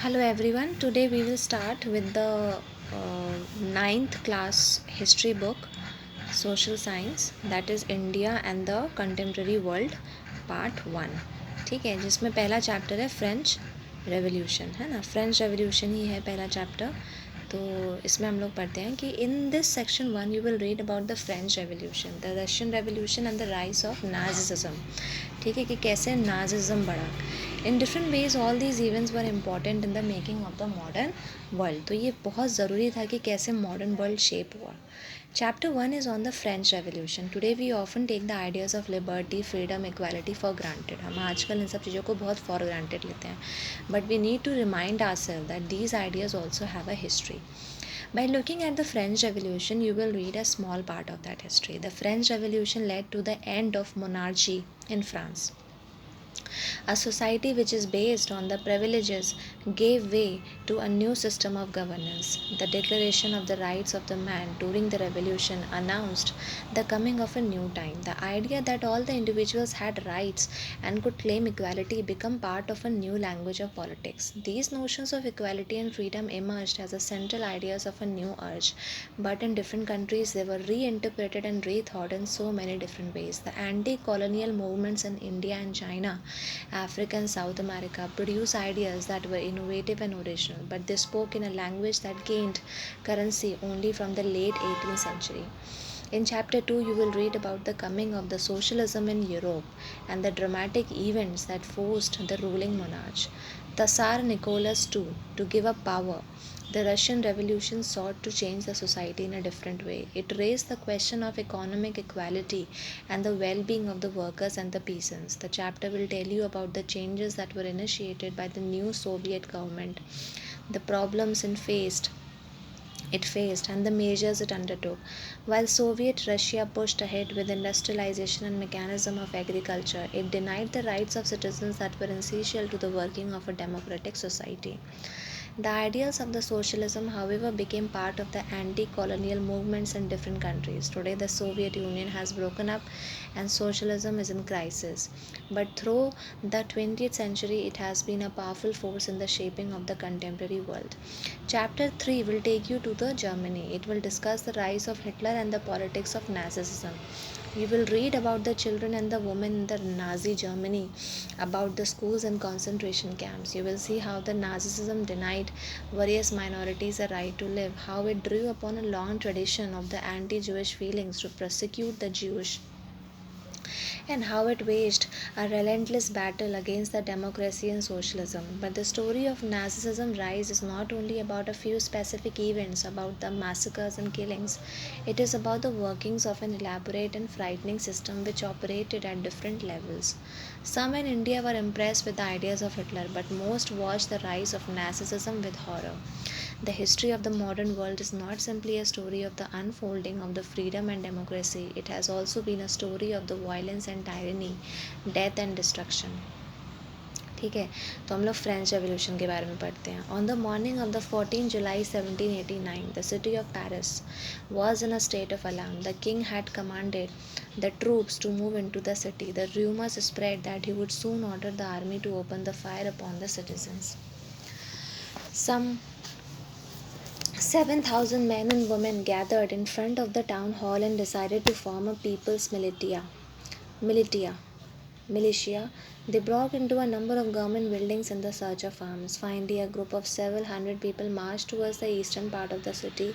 Hello everyone. Today we will start with the ninth class history book, Social Science, that is India and the Contemporary World, Part 1. ठीक है, जिसमें पहला chapter है French revolution, है ना. French revolution ही है पहला चैप्टर. तो इसमें हम लोग पढ़ते हैं कि in this section 1 you will read about the French revolution, the Russian revolution and the rise of Nazism. ठीक है, कि कैसे नाजिज्म बढ़ा. In different ways all these events were important in the making of the modern world. तो ये बहुत ज़रूरी था कि कैसे मॉडर्न वर्ल्ड शेप हुआ. Chapter 1 is on the French Revolution. Today we often take the ideas of liberty, freedom, equality for granted. हम आजकल इन सब चीज़ों को बहुत for granted लेते हैं. But we need to remind ourselves that these ideas also have a history. By looking at the French Revolution, you will read a small part of that history. The French Revolution led to the end of monarchy in France. A society which is based on the privileges gave way to a new system of governance. The Declaration of the Rights of the Man during the Revolution announced the coming of a new time. The idea that all the individuals had rights and could claim equality became part of a new language of politics. These notions of equality and freedom emerged as the central ideas of a new urge, but in different countries they were reinterpreted and rethought in so many different ways. The anti colonial movements in India and China, Africa and South America produced ideas that were innovative and original, but they spoke in a language that gained currency only from the late 18th century. In chapter 2, you will read about the coming of the socialism in Europe and the dramatic events that forced the ruling monarch, the Tsar Nicholas II, to give up power. The Russian Revolution sought to change the society in a different way. It raised the question of economic equality and the well being of the workers and the peasants. The chapter will tell you about the changes that were initiated by the new Soviet government, the problems it faced and the measures it undertook. While Soviet Russia pushed ahead with industrialization and mechanism of agriculture, it denied the rights of citizens that were essential to the working of a democratic society. The ideals of the socialism, however, became part of the anti colonial movements in different countries. Today, the Soviet Union has broken up and socialism is in crisis. But through the 20th century, it has been a powerful force in the shaping of the contemporary world. Chapter 3 will take you to the Germany. It will discuss the rise of Hitler and the politics of Nazism. You will read about the children and the women in the Nazi Germany, about the schools and concentration camps. You will see how the Nazism denied various minorities a right to live, how it drew upon a long tradition of the anti Jewish feelings to persecute the Jewish, and how it waged a relentless battle against the democracy and socialism. But the story of Nazism's rise is not only about a few specific events, about the massacres and killings. It is about the workings of an elaborate and frightening system which operated at different levels. Some in India were impressed with the ideas of Hitler, but most watched the rise of Nazism with horror. The history of the modern world is not simply a story of the unfolding of the freedom and democracy, it has also been a story of the violence and tyranny, death and destruction. ठीक है, तो हम लोग French revolution के बारे में पढ़ते हैं. On the morning of the 14 July 1789 the city of Paris was in a state of alarm. The king had commanded the troops to move into the city. The rumors spread that he would soon order the army to open the fire upon the citizens. Some 7,000 men and women gathered in front of the town hall and decided to form a people's militia. Militia. They broke into a number of government buildings in the search of arms. Finally, a group of several hundred people marched towards the eastern part of the city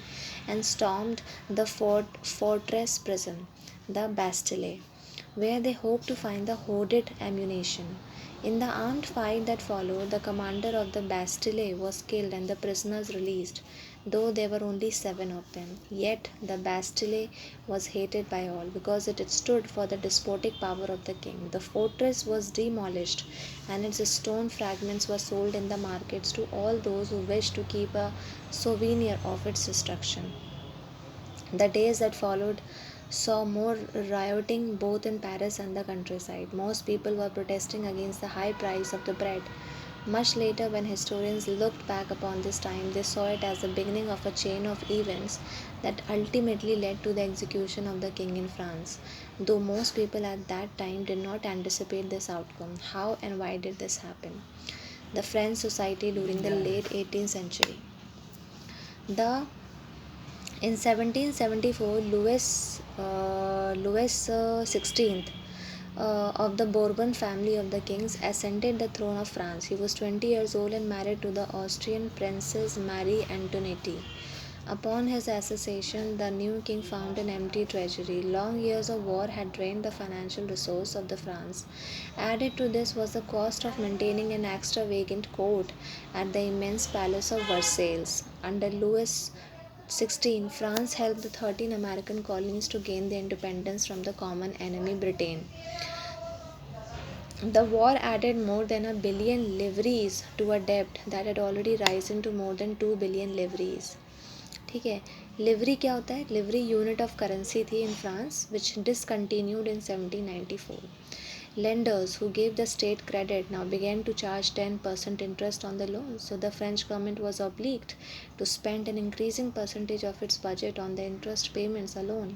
and stormed the fortress prison, the Bastille, where they hoped to find the hoarded ammunition. In the armed fight that followed, the commander of the Bastille was killed and the prisoners released, though there were only 7 of them. Yet the Bastille was hated by all because it stood for the despotic power of the king. The fortress was demolished and its stone fragments were sold in the markets to all those who wished to keep a souvenir of its destruction. The days that followed saw more rioting both in Paris and the countryside. Most people were protesting against the high price of the bread. Much later, when historians looked back upon this time, they saw it as the beginning of a chain of events that ultimately led to the execution of the king in France. Though most people at that time did not anticipate this outcome. How and why did this happen? the French society during the late 18th century. The In 1774, Louis XVI of the Bourbon family of the kings ascended the throne of France. He was 20 years old and married to the Austrian Princess Marie Antoinette. Upon his accession, the new king found an empty treasury. Long years of war had drained the financial resource of the France. Added to this was the cost of maintaining an extravagant court at the immense palace of Versailles. Under Louis XVI, France helped the 13 American colonies to gain their independence from the common enemy Britain. The war added more than a billion livres to a debt that had already risen to more than 2 billion livres. ठीक है, livery क्या होता है? Livery unit of currency थी in France which discontinued in 1794. Lenders who gave the state credit now began to charge 10% interest on the loans, so the French government was obliged to spend an increasing percentage of its budget on the interest payments alone.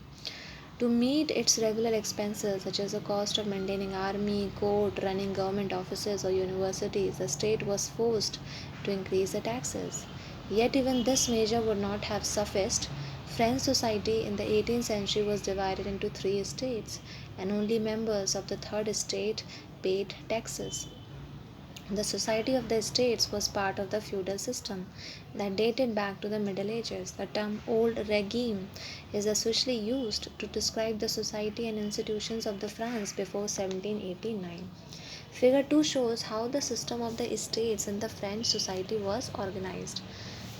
To meet its regular expenses, such as the cost of maintaining army, court, running government offices or universities, the state was forced to increase the taxes. Yet even this measure would not have sufficed. French society in the 18th century was divided into three estates, and only members of the third estate paid taxes. The Society of the Estates was part of the feudal system that dated back to the Middle Ages. The term old regime is especially used to describe the society and institutions of the France before 1789. Figure 2 shows how the system of the estates in the French society was organized.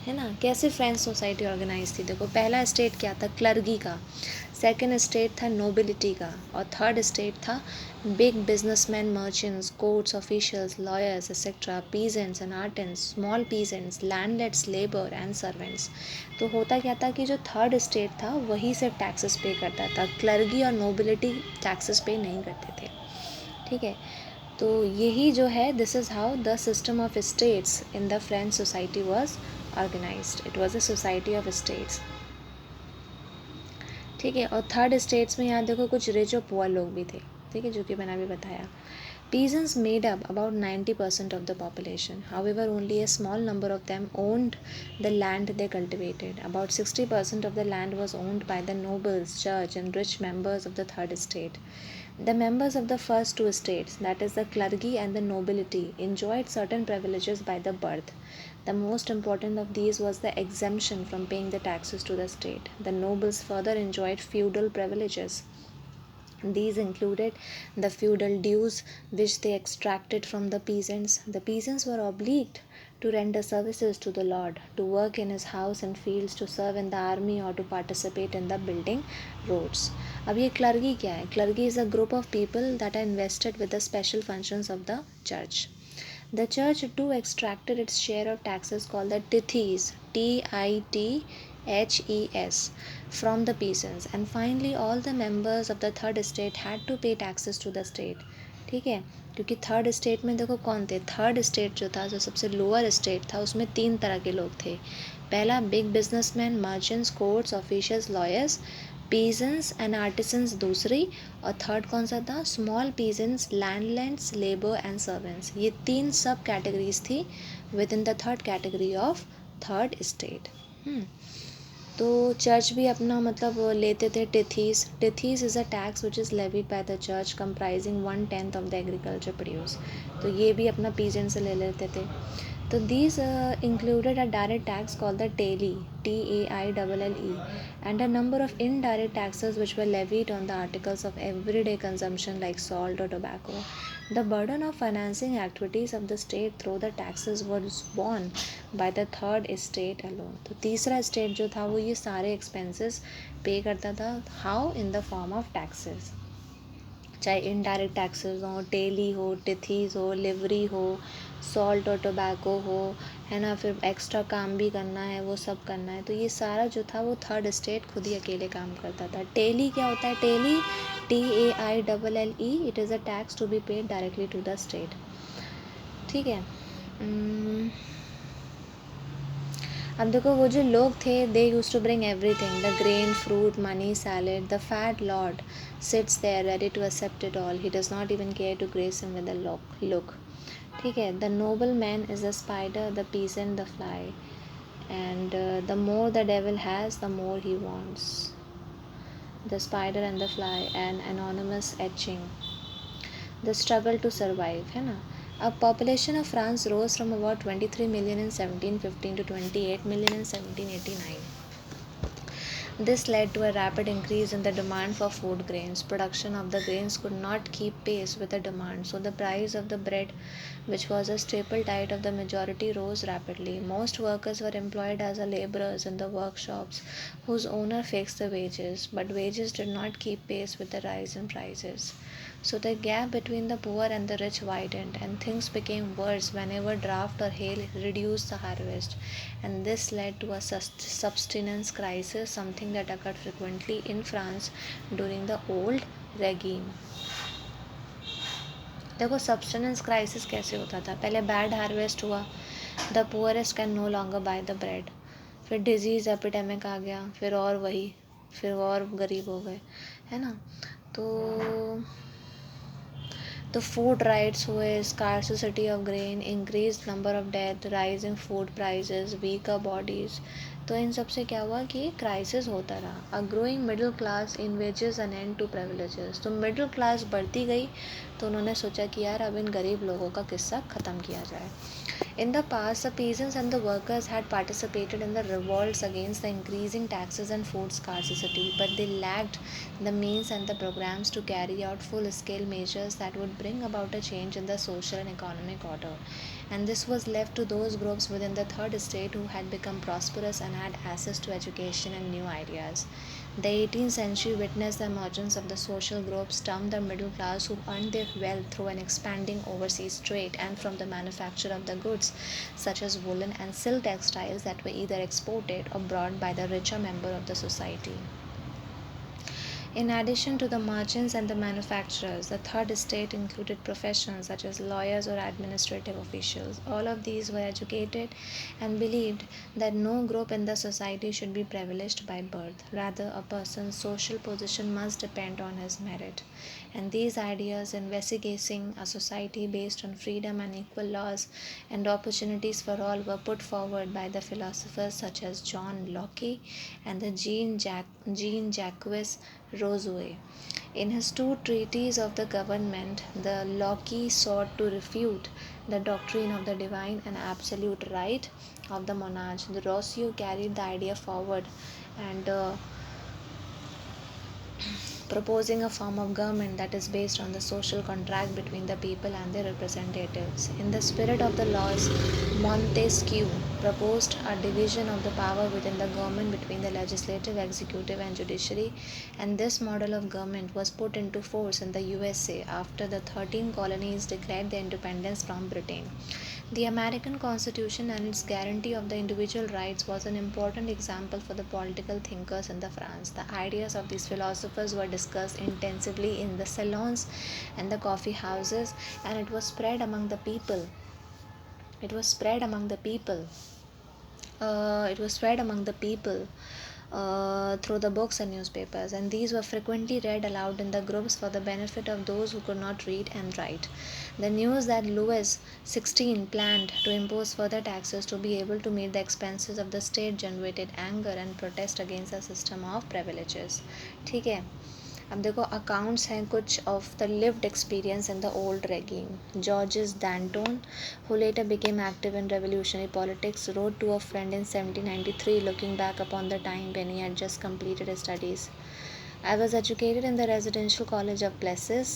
है ना, कैसे French society organise थी? देखो, पहला state क्या था? Clergy का. Second state था नोबिलिटी का. और थर्ड स्टेट था big businessman, merchants, courts officials, lawyers etcetera, peasants and artisans, small peasants, landless, labour and servants. तो होता क्या था कि जो थर्ड स्टेट था वही सिर्फ टैक्सेस पे करता था. क्लर्गी और नोबिलिटी टैक्सेस पे नहीं करते थे. ठीक है, तो यही जो है, this is how the system of states in the French society was organised. It was a society of states. ठीक है, और थर्ड स्टेट्स में यहाँ देखो कुछ रिच और पुअर लोग भी थे. ठीक है, जो कि मैंने अभी बताया. Peasants made up about 90% of the population. However, only a small number of them owned the land they cultivated. About 60% of the land was owned by the nobles, church, and rich members of the third estate. The members of the first two estates, that is, the clergy and the nobility, enjoyed certain privileges by the birth. The most important of these was the exemption from paying the taxes to the state. The nobles further enjoyed feudal privileges. These included the feudal dues which they extracted from the peasants. The peasants were obliged to render services to the lord, to work in his house and fields, to serve in the army or to participate in the building roads. अब ये clergy क्या है? Clergy is a group of people that are invested with the special functions of the church. The church too extracted its share of taxes called the tithes, TITHES, from the peasants. And finally all the members of the third estate had to pay taxes to the state. ठीक है, क्योंकि third state में देखो कौन थे? Third state जो था, जो सबसे लोअर स्टेट था, उसमें तीन तरह के लोग थे. पहला big businessman, merchants, courts officials, lawyers. Peasants and artisans दूसरी. और थर्ड कौन सा था? Small peasants, landless, labour and servants. ये तीन सब कैटेगरीज थी within the third category of third state. तो चर्च भी अपना मतलब लेते थे tithes. Tithes is a tax which is levied by the church comprising 1/10 of the agriculture produce. तो ये भी अपना पीजेंट से ले लेते थे. तो these included a direct tax called the taille, TAILLE, and a number of indirect taxes which were levied on the articles of everyday consumption like salt or tobacco. The burden of financing activities of the state through the taxes was borne by the third estate alone. तो तीसरा state जो था वो ये सारे expenses पे करता था. How? In the form of taxes. चाहे इनडायरेक्ट टैक्सेस हो, टेली हो, टिथीज हो, लिवरी हो, सॉल्ट और टोबैको हो, है ना, फिर एक्स्ट्रा काम भी करना है, वो सब करना है. तो ये सारा जो था वो थर्ड स्टेट खुद ही अकेले काम करता था. टेली क्या होता है? Taille, TAILLE, it is a tax to be paid directly to the state. ठीक है. अब देखो वो जो लोग थे, they use to bring everything, the grain, fruit, money, salad. The fat lord sits there ready to accept it all. He does not even care to grace him with a look. ठीक है. The noble man is the spider, the peasant the fly, and the more the devil has, the more he wants. The spider and the fly, an anonymous etching. The struggle to survive, है ना. A population of France rose from about 23 million in 1715 to 28 million in 1789. This led to a rapid increase in the demand for food grains. Production of the grains could not keep pace with the demand, so the price of the bread, which was a staple diet of the majority, rose rapidly. Most workers were employed as laborers in the workshops, whose owner fixed the wages, but wages did not keep pace with the rise in prices. So the gap between the poor and the rich widened, and things became worse whenever drought or hail reduced the harvest. And this led to a subsistence crisis, something that occurred frequently in France during the old regime. देखो subsistence crisis कैसे होता था. पहले bad harvest हुआ, the poorest can no longer buy the bread. फिर disease epidemic आ गया, फिर और वही, फिर और गरीब हो गए, है ना. तो फूड राइट्स हुए, scarcity of grain, increase number of death, rising food prices, weaker bodies. तो इन सब से क्या हुआ कि क्राइसिस होता रहा. A growing middle class in wages an end to privileges. तो मिडिल क्लास बढ़ती गई, तो उन्होंने सोचा कि यार अब इन गरीब लोगों का किस्सा ख़त्म किया जाए. In the past, the peasants and the workers had participated in the revolts against the increasing taxes and food scarcity, but they lacked the means and the programs to carry out full-scale measures that would bring about a change in the social and economic order. And this was left to those groups within the third estate who had become prosperous and had access to education and new ideas. The 18th century witnessed the emergence of the social groups termed the middle class, who earned their wealth through an expanding overseas trade and from the manufacture of the goods such as woolen and silk textiles that were either exported or brought by the richer member of the society. In addition to the merchants and the manufacturers, the third estate included professions such as lawyers or administrative officials. All of these were educated and believed that no group in the society should be privileged by birth. Rather, a person's social position must depend on his merit. And these ideas, investigating a society based on freedom and equal laws and opportunities for all, were put forward by the philosophers such as John Locke and the Jean-Jacques Rousseau. In his two treatises of the government, the Locke sought to refute the doctrine of the divine and absolute right of the monarch. The Rousseau carried the idea forward and proposing a form of government that is based on the social contract between the people and their representatives. In the spirit of the laws, Montesquieu proposed a division of the power within the government between the legislative, executive, and judiciary, and this model of government was put into force in the USA after the 13 colonies declared their independence from Britain. The American Constitution and its guarantee of the individual rights was an important example for the political thinkers in the France. The ideas of these philosophers were discussed intensively in the salons and the coffee houses, and it was spread among the people. It was spread among the people. It was spread among the people through the books and newspapers, and these were frequently read aloud in the groups for the benefit of those who could not read and write. The news that Louis XVI planned to impose further taxes to be able to meet the expenses of the state generated anger and protest against the system of privileges. ठीक है. अब देखो accounts हैं कुछ of the lived experience in the old regime. Georges Danton, who later became active in revolutionary politics, wrote to a friend in 1793 looking back upon the time when he had just completed his studies. I was educated in the residential college of Plessis.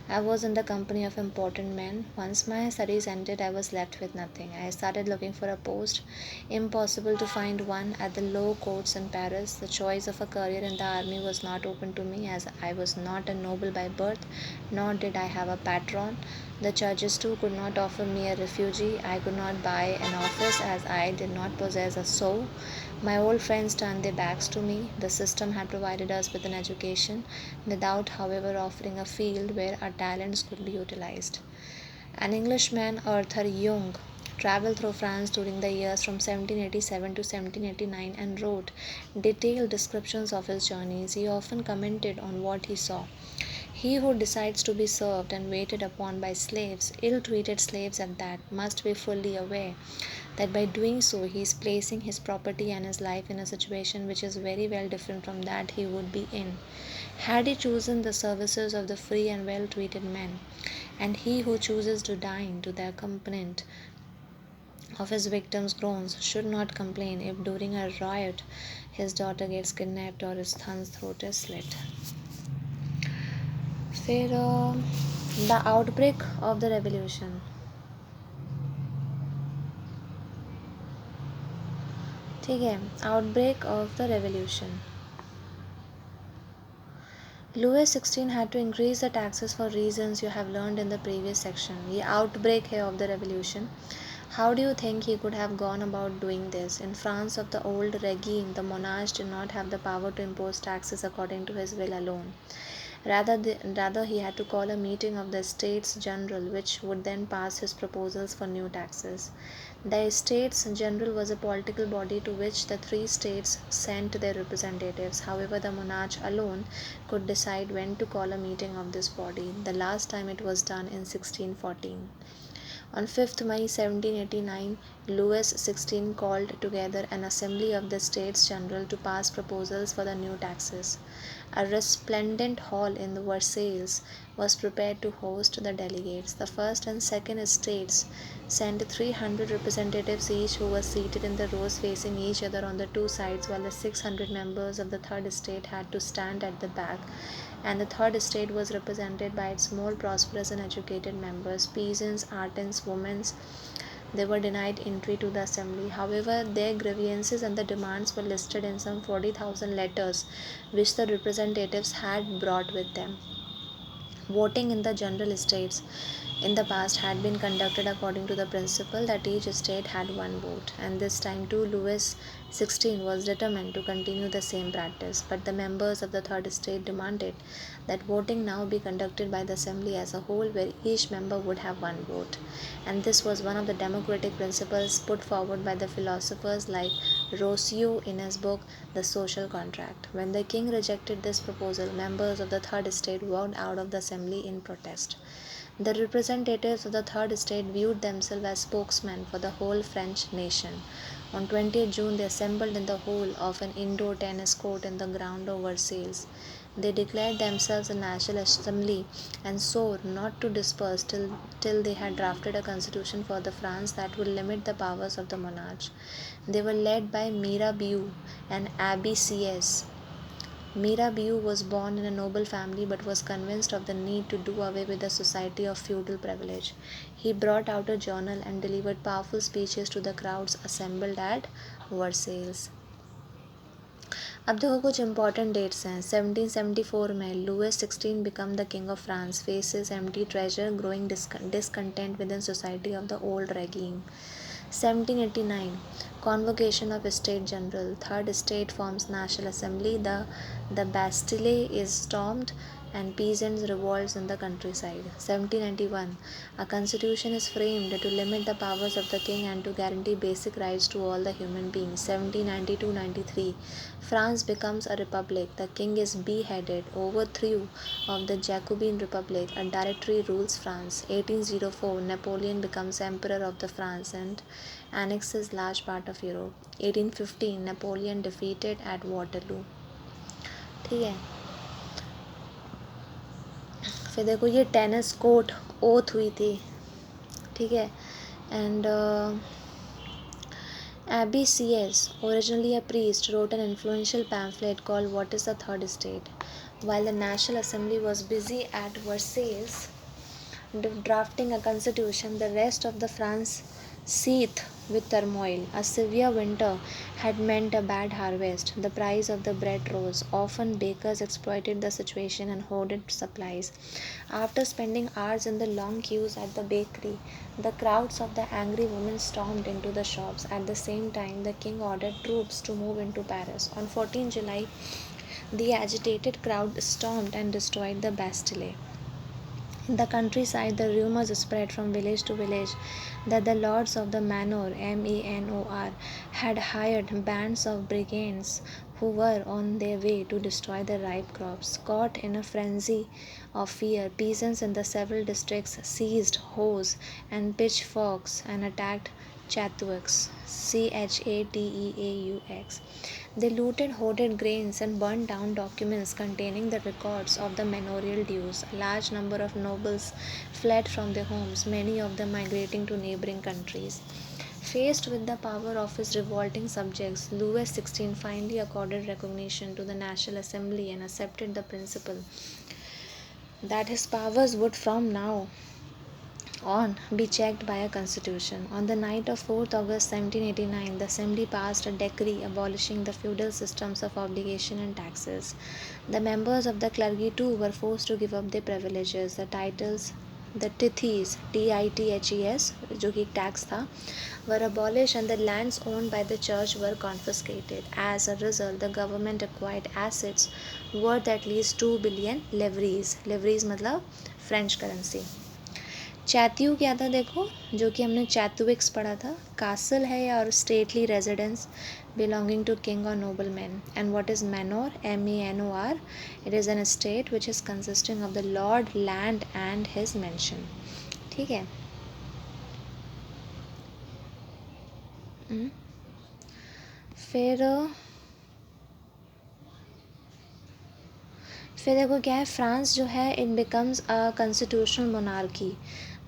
I was in the company of important men. Once my studies ended, I was left with nothing. I started looking for a post. Impossible to find one at the low courts in Paris. The choice of a career in the army was not open to me, as I was not a noble by birth, nor did I have a patron. The judges too could not offer me a refugee. I could not buy an office, as I did not possess a sou. My old friends turned their backs to me. The system had provided us with an education, without, however, offering a field where our talents could be utilized. An Englishman, Arthur Young, travelled through France during the years from 1787 to 1789 and wrote detailed descriptions of his journeys. He often commented on what he saw. He who decides to be served and waited upon by slaves, ill treated slaves at that, must be fully aware that by doing so he is placing his property and his life in a situation which is very well different from that he would be in had he chosen the services of the free and well treated men. And he who chooses to dine to the accompaniment of his victim's groans should not complain if during a riot his daughter gets kidnapped or his son's throat is slit. फिर the outbreak of the revolution. ठीक है, outbreak of the revolution. Louis XVI had to increase the taxes for reasons you have learned in the previous section. The outbreak here of the revolution. How do you think he could have gone about doing this? In France of the old regime, the monarch did not have the power to impose taxes according to his will alone. Rather, he had to call a meeting of the States General, which would then pass his proposals for new taxes. The States General was a political body to which the three states sent their representatives. However, the monarch alone could decide when to call a meeting of this body. The last time it was done in 1614. On 5th May 1789, Louis XVI called together an assembly of the States General to pass proposals for the new taxes. A resplendent hall in Versailles was prepared to host the delegates. The first and second estates sent 300 representatives each, who were seated in the rows facing each other on the two sides, while the 600 members of the third estate had to stand at the back, and the third estate was represented by its more prosperous and educated members, peasants, artisans, women. They were denied entry to the assembly. However, their grievances and the demands were listed in some 40,000 letters which the representatives had brought with them. Voting in the general estates in the past had been conducted according to the principle that each estate had one vote, and this time too Louis XVI was determined to continue the same practice. But the members of the third estate demanded that voting now be conducted by the assembly as a whole, where each member would have one vote. And this was one of the democratic principles put forward by the philosophers like Rousseau in his book The Social Contract. When the king rejected this proposal, members of the third estate walked out of the assembly in protest. The representatives of the third estate viewed themselves as spokesmen for the whole French nation. On 20th June, they assembled in the hall of an indoor tennis court in the ground of Versailles. They declared themselves a national assembly and swore not to disperse till they had drafted a constitution for the France that would limit the powers of the monarch. They were led by Mirabeau, an Abbé CS. Mirabeau was born in a noble family but was convinced of the need to do away with the society of feudal privilege. He brought out a journal and delivered powerful speeches to the crowds assembled at Versailles. अब देखो कुछ important dates हैं. 1774 में Louis XVI become the king of France, faces empty treasure, growing discontent within society of the old regime. 1789 Convocation of Estate General. Third estate forms National Assembly. The Bastille is stormed and peasants revolts in the countryside. 1791 A constitution is framed to limit the powers of the king and to guarantee basic rights to all the human beings. 1792-93 France becomes a republic. The king is beheaded. Overthrow of the Jacobin Republic. A directory rules France. 1804 Napoleon becomes emperor of the France and annexes large part of Europe. 1815 Napoleon defeated at Waterloo. ठीक है, फिर देखो ये tennis court oath हुई थी, ठीक है. And Abbé CS, originally a priest, wrote an influential pamphlet called What is the Third Estate? While the National Assembly was busy at Versailles drafting a constitution, the rest of the France seethed with turmoil. A severe winter had meant a bad harvest. The price of the bread rose. Often bakers exploited the situation and hoarded supplies. After spending hours in the long queues at the bakery, the crowds of the angry women stormed into the shops. At the same time, the king ordered troops to move into Paris. On 14 July, the agitated crowd stormed and destroyed the Bastille. In the countryside, the rumors spread from village to village that the lords of the manor, Menor, had hired bands of brigands who were on their way to destroy the ripe crops. Caught in a frenzy of fear, peasants in the several districts seized hoes and pitchforks and attacked Chatuaks, Chateuaux. They looted hoarded grains and burned down documents containing the records of the manorial dues. A large number of nobles fled from their homes, many of them migrating to neighboring countries. Faced with the power of his revolting subjects, Louis XVI finally accorded recognition to the National Assembly and accepted the principle that his powers would from now on be checked by a constitution. On the night of 4th August 1789, the Assembly passed a decree abolishing the feudal systems of obligation and taxes. The members of the clergy too were forced to give up their privileges. The titles, the tithes, TITHES, जो कि tax था, were abolished and the lands owned by the church were confiscated. As a result, the government acquired assets worth at least 2 billion livres. Livres मतलब French currency. चैत्यू क्या था देखो, जो कि हमने चैतुविक्स पढ़ा था, कासल है या और stately residence belonging to king or nobleman. And what is manor? Menor. It is an estate which is consisting of the lord, land and his mansion. ठीक है. फिर देखो क्या है, फ्रांस जो है it becomes a constitutional monarchy.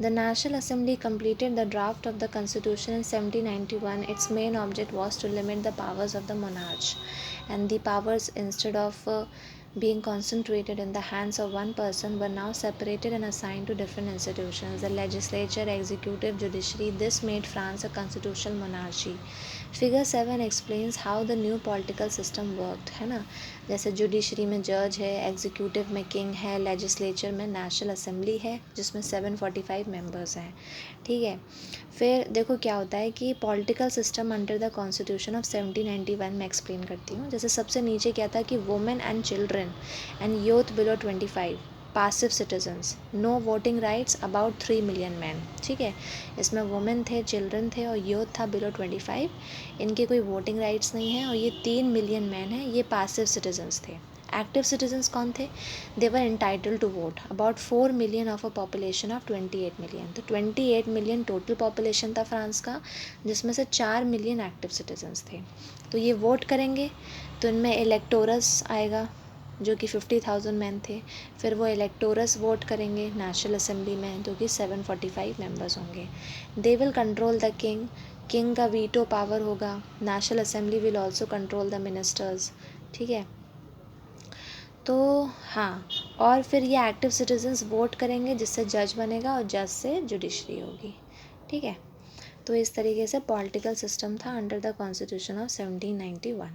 The National Assembly completed the draft of the Constitution in 1791. Its main object was to limit the powers of the monarch, and the powers, instead of being concentrated in the hands of one person, were now separated and assigned to different institutions: the legislature, executive, judiciary. This made France a constitutional monarchy. Figure 7 explains how the new political system worked, है ना. जैसे judiciary में जज है, executive में king है, legislature में national assembly है जिसमें 745 मेंबर्स हैं. ठीक है. फिर देखो क्या होता है कि political system under the constitution of 1791 में एक्सप्लेन करती हूँ. जैसे सबसे नीचे क्या था कि women and children and youth below 25 passive citizens, no voting rights about 3 million man. ठीक है. इसमें वुमेन थे, चिल्ड्रन थे और यूथ था बिलो 25. इनके कोई वोटिंग राइट्स नहीं है और ये 3 मिलियन मैन हैं, ये पासिव सिटीजन्स थे. एक्टिव सिटीजन्स कौन थे? They were entitle to vote, about 4 million of a population of 28 million. तो 28 मिलियन टोटल पॉपुलेशन था फ्रांस का, जिसमें से 4 मिलियन एक्टिव सिटीजन्स थे. तो ये वोट करेंगे, तो इनमें इलेक्टोरस आएगा जो कि 50,000 मैन थे. फिर वो इलेक्टोरस वोट करेंगे नेशनल असेंबली में, जो कि 745 मेंबर्स होंगे. They will control the king. King का वीटो पावर होगा. National assembly will also control the ministers. ठीक है. तो हाँ, और फिर ये एक्टिव सिटीजन्स वोट करेंगे जिससे जज बनेगा और जज से जुडिशरी होगी. ठीक है. तो इस तरीके से पॉलिटिकल सिस्टम था under the constitution of 1791.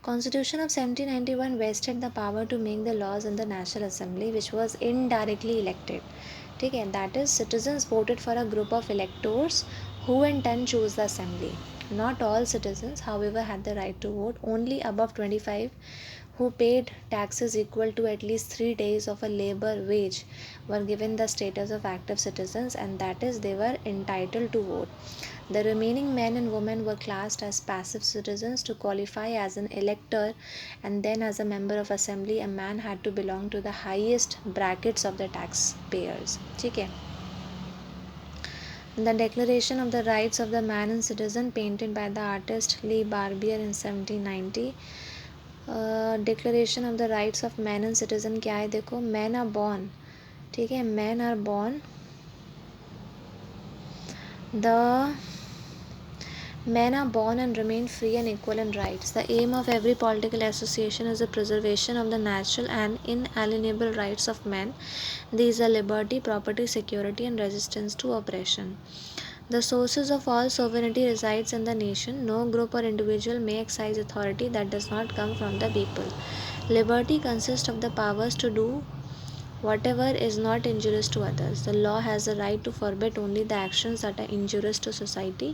Constitution of 1791 vested the power to make the laws in the National Assembly, which was indirectly elected. ठीक है. That is, citizens voted for a group of electors who in turn chose the assembly. Not all citizens, however, had the right to vote. Only above 25 who paid taxes equal to at least 3 days of a labor wage were given the status of active citizens, and that is, they were entitled to vote. The remaining men and women were classed as passive citizens. To qualify as an elector and then as a member of assembly, a man had to belong to the highest brackets of the taxpayers. ठीक है. The Declaration of the Rights of the Man and Citizen, painted by the artist Le Barbier in 1790. Declaration of the Rights of Man and Citizen क्या है देखो. Men are born. ठीक है. Men are born. The Men are born and remain free and equal in rights. The aim of every political association is the preservation of the natural and inalienable rights of men. These are liberty, property, security, and resistance to oppression. The sources of all sovereignty resides in the nation. No group or individual may exercise authority that does not come from the people. Liberty consists of the powers to do whatever is not injurious to others. The law has the right to forbid only the actions that are injurious to society.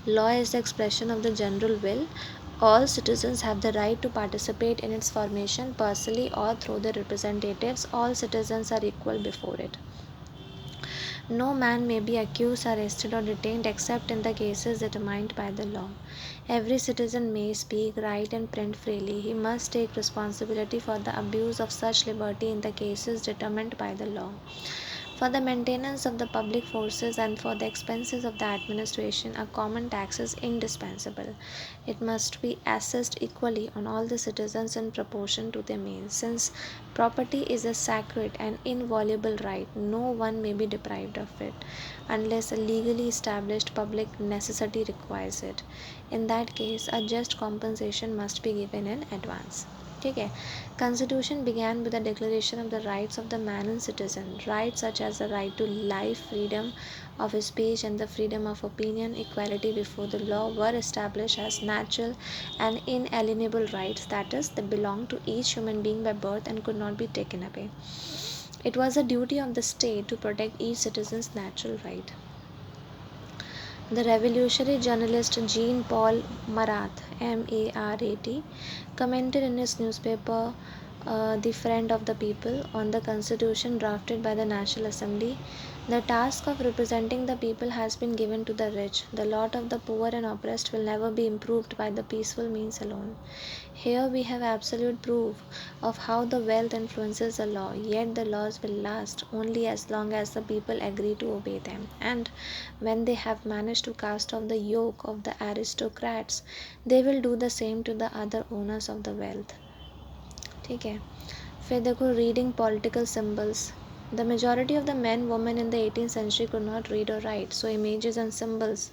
Law is the expression of the general will. All citizens have the right to participate in its formation personally or through their representatives. All citizens are equal before it. No man may be accused, arrested, or detained except in the cases determined by the law. Every citizen may speak, write, and print freely. He must take responsibility for the abuse of such liberty in the cases determined by the law. For the maintenance of the public forces and for the expenses of the administration, a common tax is indispensable. It must be assessed equally on all the citizens in proportion to their means. Since property is a sacred and inviolable right, no one may be deprived of it unless a legally established public necessity requires it. In that case, a just compensation must be given in advance. ठीक है. Constitution began with the declaration of the rights of the man and citizen. Rights such as the right to life, freedom of speech, and the freedom of opinion, equality before the law were established as natural and inalienable rights, that is, they belong to each human being by birth and could not be taken away. It was the duty of the state to protect each citizen's natural right. The revolutionary journalist Jean Paul Marat, Marat, commented in his newspaper, The Friend of the People, on the constitution drafted by the National Assembly. The task of representing the people has been given to the rich. The lot of the poor and oppressed will never be improved by the peaceful means alone. Here we have absolute proof of how the wealth influences the law, yet the laws will last only as long as the people agree to obey them. And when they have managed to cast off the yoke of the aristocrats, they will do the same to the other owners of the wealth. ठीक है. फिर देखो reading political symbols. The majority of the men, women in the 18th century could not read or write, so images and symbols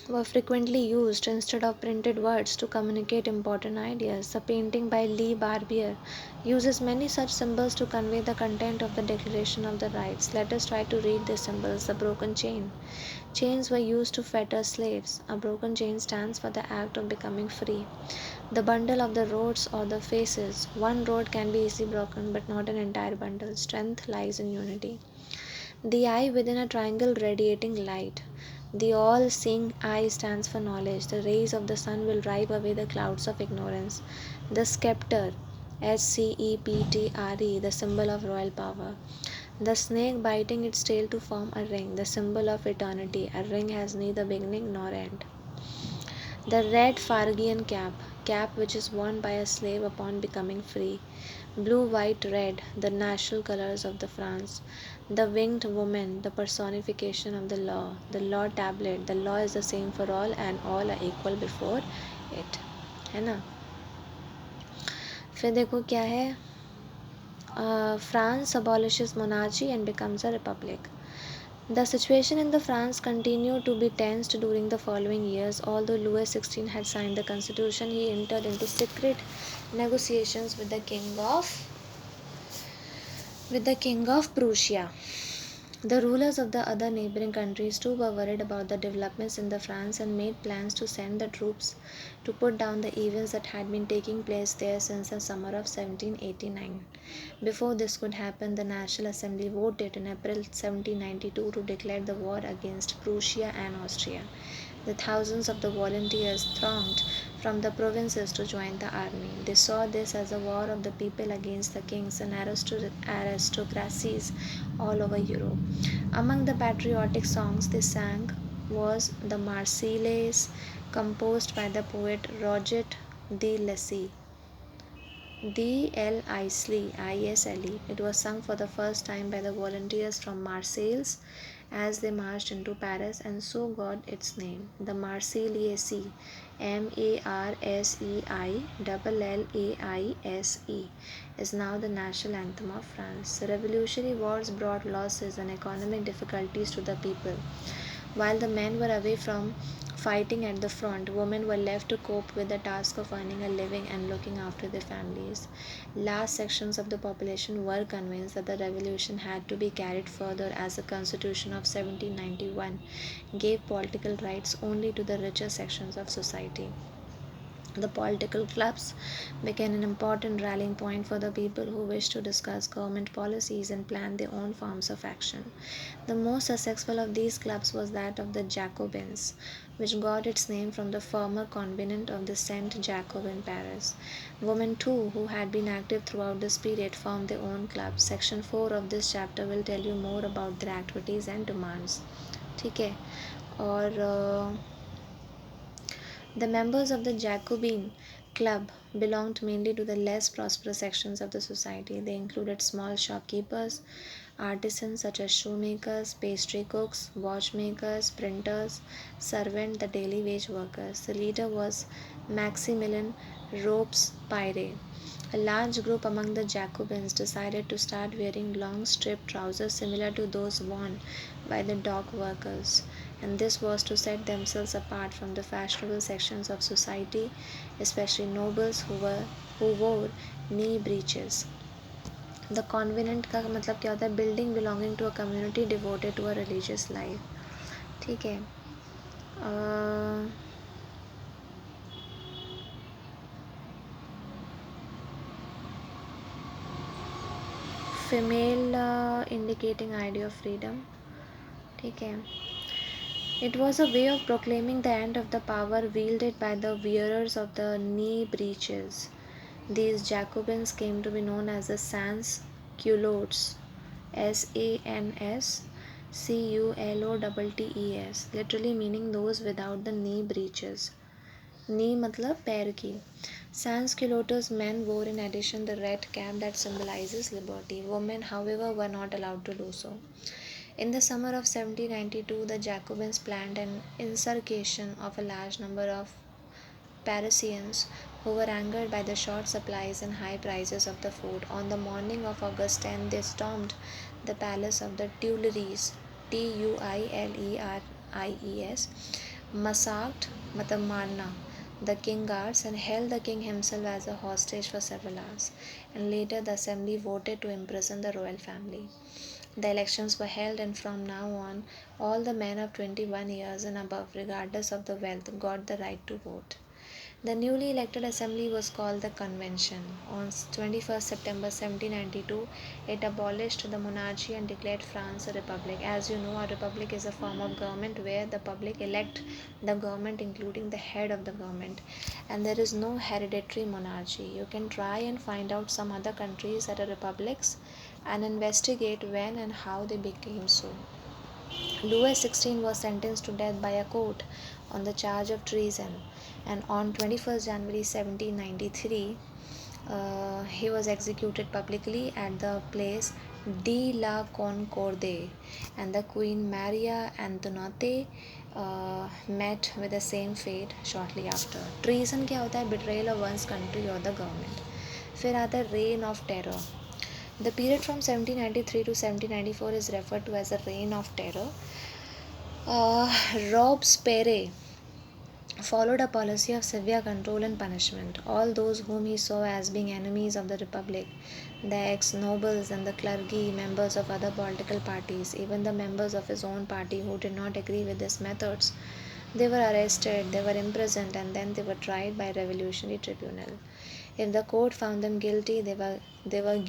were frequently used instead of printed words to communicate important ideas. The painting by Lee Barbier uses many such symbols to convey the content of the Declaration of the Rights. Let us try to read these symbols. The broken chain. Chains were used to fetter slaves. A broken chain stands for the act of becoming free. The bundle of the rods or the faces. One rod can be easily broken, but not an entire bundle. Strength lies in unity. The eye within a triangle radiating light. The all seeing eye stands for knowledge. The rays of the sun will drive away the clouds of ignorance. The scepter, SCEPTRE, the symbol of royal power. The snake biting its tail to form a ring, the symbol of eternity. A ring has neither beginning nor end. The red Phrygian cap, cap which is worn by a slave upon becoming free. Blue, white, red, the national colors of the France. The winged woman, the personification of the law. The law tablet, the law is the same for all and all are equal before it. है ना. फिर देखो क्या है. France abolishes monarchy and becomes a republic. The situation in the France continued to be tense during the following years. Although Louis XVI had signed the constitution, he entered into secret negotiations with the king of Prussia. The rulers of the other neighboring countries too were worried about the developments in the France and made plans to send the troops to put down the events that had been taking place there since the summer of 1789. Before this could happen, the National Assembly voted in April 1792 to declare the war against Prussia and Austria. The thousands of the volunteers thronged from the provinces to join the army. They saw this as a war of the people against the kings and aristocracies all over Europe. Among the patriotic songs they sang was the Marseillaise, composed by the poet Roget de Lacy. Isle. It was sung for the first time by the volunteers from Marseilles as they marched into Paris and so got its name. The Marseillaise, Marseillaise, is now the national anthem of France. The revolutionary wars brought losses and economic difficulties to the people. While the men were away from fighting at the front, women were left to cope with the task of earning a living and looking after their families. Large sections of the population were convinced that the revolution had to be carried further as the Constitution of 1791 gave political rights only to the richer sections of society. The political clubs became an important rallying point for the people who wished to discuss government policies and plan their own forms of action. The most successful of these clubs was that of the Jacobins, which got its name from the former convent of the Saint Jacob in Paris. Women, too, who had been active throughout this period, formed their own clubs. Section 4 of this chapter will tell you more about their activities and demands. ठीक है और the members of the Jacobin Club belonged mainly to the less prosperous sections of the society. They included small shopkeepers, artisans such as shoemakers, pastry cooks, watchmakers, printers, servants, the daily wage workers. The leader was Maximilian Robespierre. A large group among the Jacobins decided to start wearing long striped trousers similar to those worn by the dock workers, and this was to set themselves apart from the fashionable sections of society, especially nobles who wore knee breeches. The convent का मतलब क्या होता है? Building belonging to a community devoted to a religious life. ठीक है. Female indicating idea of freedom. ठीक है. It was a way of proclaiming the end of the power wielded by the wearers of the knee breeches. These Jacobins came to be known as the sans culottes, SANSCULOTTES, literally meaning those without the knee breeches. Knee मतलब पैर की. Sans culottes men wore in addition the red cap that symbolizes liberty. Women, however, were not allowed to do so. In the summer of 1792, the Jacobins planned an insurrection of a large number of Parisians who were angered by the short supplies and high prices of the food. On the morning of August 10, they stormed the palace of the Tuileries, TUILERIES, massacred Matamarna, the king guards, and held the king himself as a hostage for several hours. And later, the assembly voted to imprison the royal family. The elections were held, and from now on, all the men of 21 years and above, regardless of the wealth, got the right to vote. The newly elected assembly was called the Convention. On 21st September 1792, it abolished the monarchy and declared France a republic. As you know, a republic is a form of government where the public elect the government, including the head of the government, and there is no hereditary monarchy. You can try and find out some other countries that are republics and investigate when and how they became so. Louis XVI was sentenced to death by a court on the charge of treason, and on 21st January 1793, he was executed publicly at the place de la Concorde, and the Queen Maria Antoinette met with the same fate shortly after. Treason क्या होता है? Betrayal of one's country or the government. फिर आता है reign of terror. The period from 1793 to 1794 is referred to as the Reign of Terror. Robespierre followed a policy of severe control and punishment. All those whom he saw as being enemies of the Republic, the ex-nobles and the clergy, members of other political parties, even the members of his own party who did not agree with his methods, they were arrested, they were imprisoned, and then they were tried by revolutionary tribunal. If the court found them guilty, they were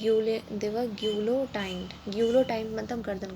guillotined. Guillotined मतलब गर्दन